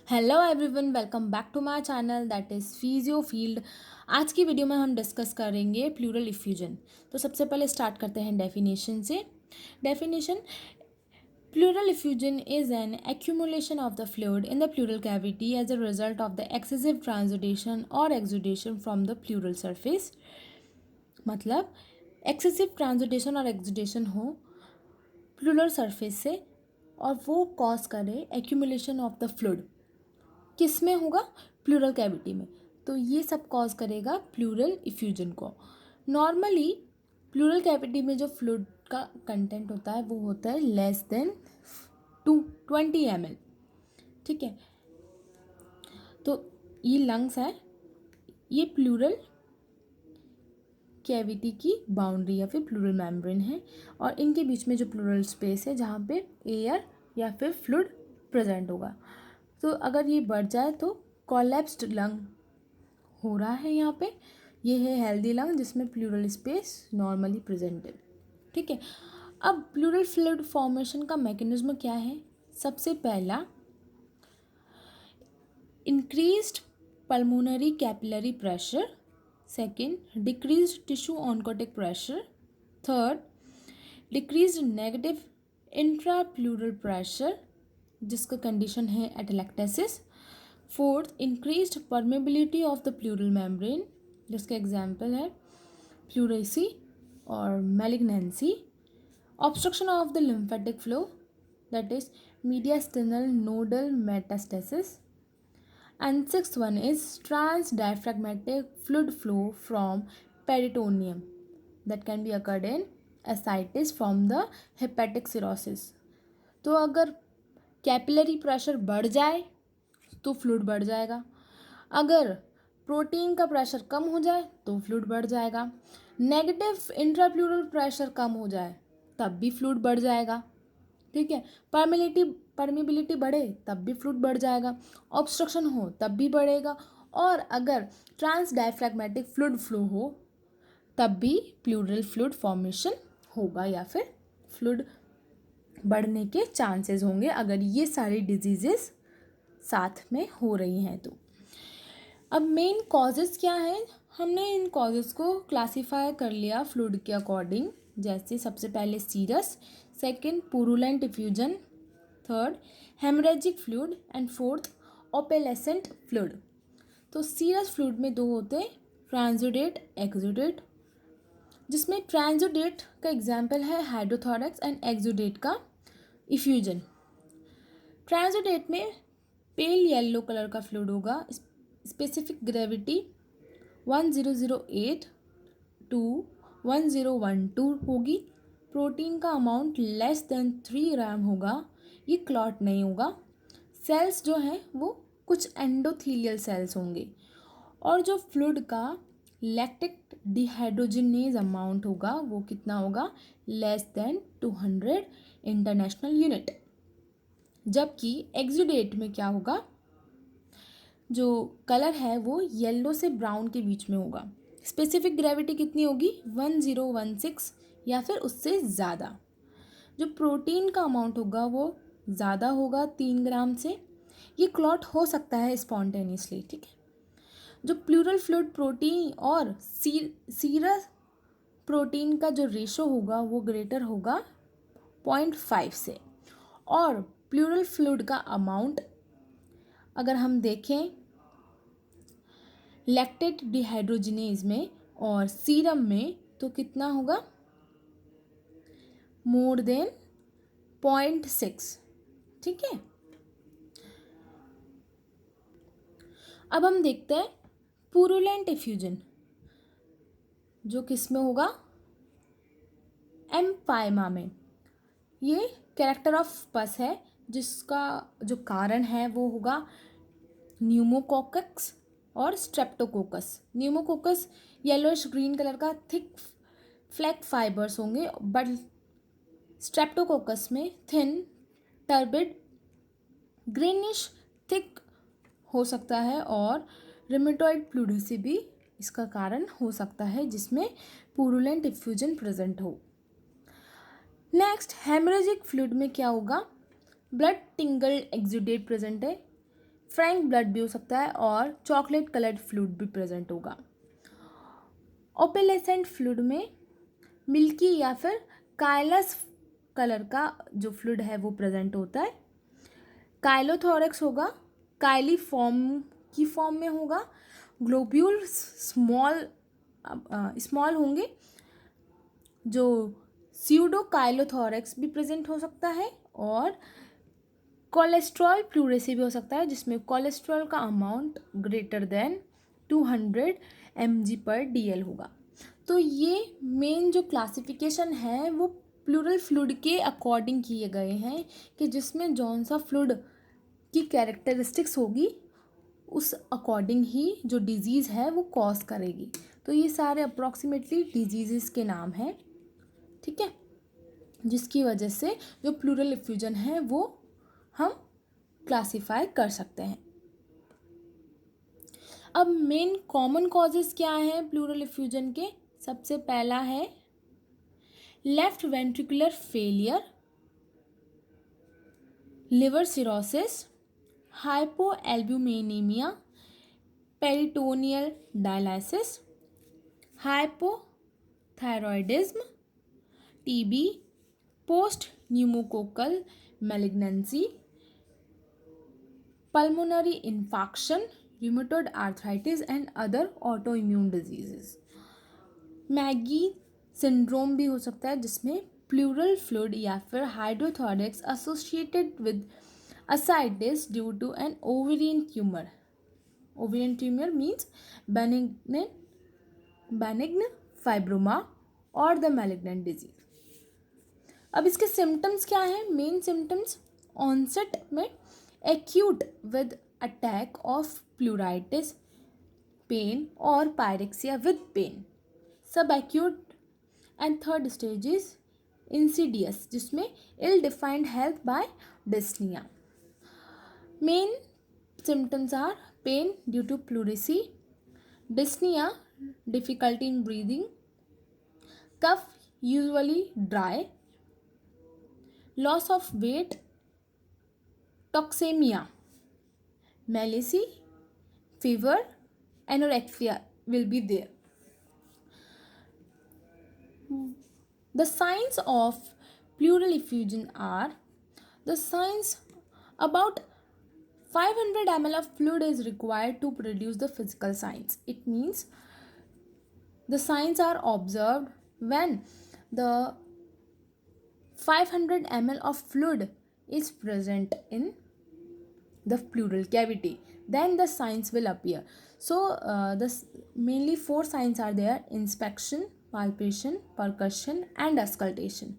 Hello everyone, welcome back to my channel that is physio field. आज की video में हम डिस्कस करेंगे प्लूरल इफ्यूजन। तो सबसे पहले स्टार्ट करते हैं डेफिनेशन से। Definition: pleural effusion is an accumulation of the fluid in the pleural cavity as a result of the excessive transudation और exudation from the pleural surface. मतलब एक्सेसिव ट्रांसुडेशन और exudation हो प्लूरल सरफेस से और वो cause करे accumulation of the fluid. किस में होगा? प्लूरल कैविटी में। तो ये सब कॉज करेगा प्लूरल इफ्यूजन को। नॉर्मली प्लूरल कैविटी में जो फ्लूइड का कंटेंट होता है वो होता है लेस देन 20 ml। ठीक है, तो ये लंग्स है, ये प्लूरल कैविटी की बाउंड्री या फिर प्लूरल मेम्ब्रेन है, और इनके बीच में जो प्लूरल स्पेस है जहाँ पे एयर या फिर फ्लूइड प्रेजेंट होगा। तो अगर ये बढ़ जाए तो कोलैप्स्ड लंग हो रहा है यहाँ पे। ये है हेल्दी लंग जिसमें प्लूरल स्पेस नॉर्मली प्रेजेंट है। ठीक है, अब प्लूरल फ्लूइड फॉर्मेशन का मैकेनिज्म क्या है? सबसे पहला, increased pulmonary capillary pressure. Second, decreased tissue oncotic pressure. Third, decreased negative intra plural pressure जिसका कंडीशन है atelectasis. Fourth, increased permeability of the pleural membrane जिसका एग्जाम्पल है प्लूरेसी और malignancy. Obstruction of the lymphatic flow that is mediastinal nodal metastasis. And sixth one is transdiaphragmatic fluid flow from peritoneum that can be occurred in ascites from the hepatic cirrhosis. तो अगर capillary pressure बढ़ जाए तो fluid बढ़ जाएगा, अगर protein का pressure कम हो जाए तो फ्लूइड बढ़ जाएगा, नेगेटिव इंट्राप्लूरल प्रेशर कम हो जाए तब भी फ्लूइड बढ़ जाएगा। ठीक है, परमिबिलिटी बढ़े तब भी फ्लूइड बढ़ जाएगा, ऑब्स्ट्रक्शन हो तब भी बढ़ेगा, और अगर ट्रांस डायफ्रैग्मेटिक फ्लूइड फ्लो हो तब भी प्लूरल फ्लूइड फॉर्मेशन होगा या फिर फ्लूइड बढ़ने के चांसेस होंगे अगर ये सारी डिजीजेस साथ में हो रही हैं तो। अब मेन कॉजेज़ क्या हैं? हमने इन कॉजेज़ को क्लासीफाई कर लिया फ्लूइड के अकॉर्डिंग। जैसे सबसे पहले serous, second purulent effusion, third haemorrhagic fluid and fourth opalescent fluid. तो सीरस फ्लूइड में दो होते हैं, ट्रांसुडेट, एक्सुडेट, जिसमें ट्रांसुडेट का एग्जाम्पल है हाइड्रोथोरैक्स एंड एक्सुडेट का इफ्यूजन। ट्रांसुडेट में पेल येलो कलर का फ्लूइड होगा, स्पेसिफिक ग्रेविटी 1008 टू 1012 होगी, प्रोटीन का अमाउंट लेस देन 3 ग्राम होगा, ये क्लॉट नहीं होगा, सेल्स जो हैं वो कुछ एंडोथीलियल सेल्स होंगे, और जो फ्लूइड का लैक्टिक डिहाइड्रोजिनेज अमाउंट होगा वो कितना होगा? Less than 200 international unit. जबकि एक्सुडेट में क्या होगा? जो कलर है वो येलो से ब्राउन के बीच में होगा, स्पेसिफिक ग्रेविटी कितनी होगी? 1016 या फिर उससे ज़्यादा। जो प्रोटीन का अमाउंट होगा वो ज़्यादा होगा 3 ग्राम से, ये क्लॉट हो सकता है स्पॉन्टेनियसली। ठीक है, जो प्लूरल फ्लूइड प्रोटीन और सीरस प्रोटीन का जो रेशो होगा वो ग्रेटर होगा 0.5 से, और प्लूरल फ्लूइड का अमाउंट अगर हम देखें लैक्टेट डिहाइड्रोजिनेज में और सीरम में तो कितना होगा? More than 0.6। ठीक है, अब हम देखते हैं पुरुलेंट इफ्यूजन जो किस में होगा? एम्फाइमा में। ये कैरेक्टर ऑफ पस है जिसका जो कारण है वो होगा न्यूमोकोकस और Streptococcus. Pneumococcus yellowish green colour का थिक फ्लैक फाइबर्स होंगे, बट स्ट्रेप्टोकोकस में थिन टर्बिड ग्रीनिश थिक हो सकता है, और रिमेटॉइड प्लूडेसी भी इसका कारण हो सकता है जिसमें पुरुलेंट इफ्यूजन प्रेजेंट हो। नेक्स्ट, हेमरेजिक फ्लूइड में क्या होगा? ब्लड टिंगल एक्सुडेट प्रेजेंट है, फ्रैंक ब्लड भी हो सकता है और चॉकलेट कलर्ड फ्लूइड भी प्रेजेंट होगा। ओपेलेसेंट फ्लूइड में मिल्की या फिर कायलस कलर का जो फ्लूइड है वो प्रेजेंट होता है। काइलोथोरैक्स होगा, काइली फॉर्म में होगा। ग्लोब्यूल स्मॉल होंगे। जो स्यूडो काइलोथोरैक्स भी प्रेजेंट हो सकता है और कोलेस्ट्रॉल प्लूरेसी भी हो सकता है जिसमें कोलेस्ट्रॉल का अमाउंट ग्रेटर देन 200 mg/dl होगा। तो ये मेन जो क्लासिफिकेशन है वो प्लूरल फ्लूइड के अकॉर्डिंग किए गए हैं कि जिसमें जौन सा फ्लूइड की कैरेक्टरिस्टिक्स होगी उस अकॉर्डिंग ही जो डिजीज़ है वो कॉज करेगी। तो ये सारे अप्रॉक्सीमेटली डिजीज़ के नाम हैं, ठीक है, जिसकी वजह से जो प्लूरल इफ्यूजन है वो हम क्लासीफाई कर सकते हैं। अब मेन कॉमन कॉजेज़ क्या हैं प्लूरल इफ्यूजन के? सबसे पहला है left ventricular failure, liver cirrhosis, hypoalbuminaemia, peritoneal dialysis, hypothyroidism, TB, post pneumococcal malignancy, pulmonary infarction, rheumatoid arthritis and other autoimmune diseases. Meigs syndrome भी हो सकता है जिसमें प्लूरल फ्लूइड या फिर hydrothorax associated with ascites due to an ovarian tumor. Ovarian tumor means benign fibroma or the malignant disease. अब इसके symptoms क्या हैं? मेन सिम्टम्स ऑनसेट में acute with attack of pleuritis, pain और पायरेक्सिया विद पेन, सब acute. And third stage is insidious जिसमें ill defined health by dyspnoea. Main symptoms are pain due to pleurisy, dyspnea, difficulty in breathing, cough usually dry, loss of weight, toxemia, malaise, fever, anorexia will be there. The signs of pleural effusion are the signs about 500 ml of fluid is required to produce the physical signs. It means the signs are observed when the 500 ml of fluid is present in the pleural cavity. Then the signs will appear. So mainly 4 signs are there: inspection, palpation, percussion and auscultation.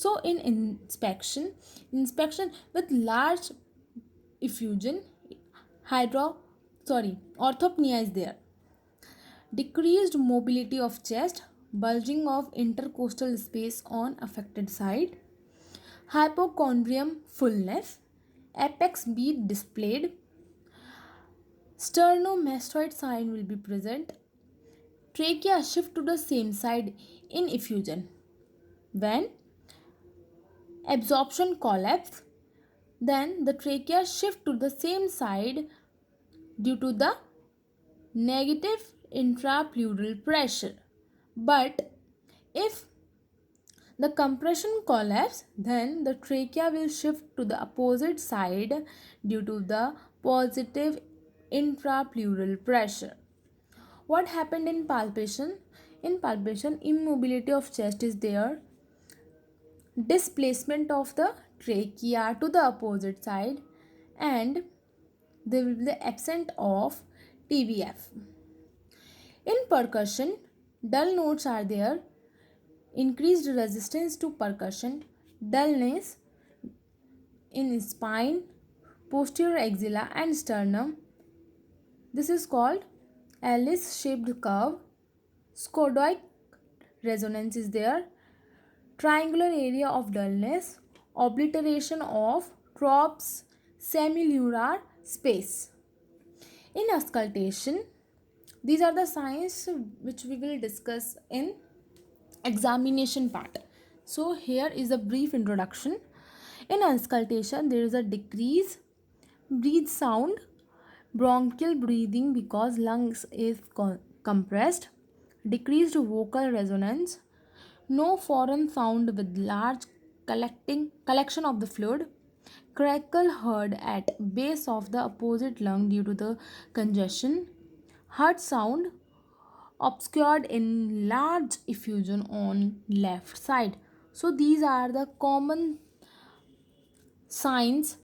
So in inspection with large effusion, orthopnea is there. Decreased mobility of chest, bulging of intercostal space on affected side, hypochondrium fullness, apex beat displayed, sternomastoid sign will be present, trachea shift to the same side in effusion. When absorption collapse, then the trachea shift to the same side due to the negative intrapleural pressure. But if the compression collapse, then the trachea will shift to the opposite side due to the positive intrapleural pressure. What happened in palpation? In palpation, immobility of chest is there, displacement of the trachea to the opposite side, and there will be the absence of TVF. In percussion, dull notes are there, increased resistance to percussion, dullness in spine, posterior axilla and sternum. This is called Alice-shaped curve. Scodoic resonance is there, triangular area of dullness, obliteration of Tropp's semilunar space. In auscultation, these are the signs which we will discuss in examination part. So here is a brief introduction. In auscultation, there is a decrease breathe sound, bronchial breathing because lungs is compressed, decreased vocal resonance, no foreign sound with large collection of the fluid, crackle heard at base of the opposite lung due to the congestion, heart sound obscured in large effusion on left side. So these are the common signs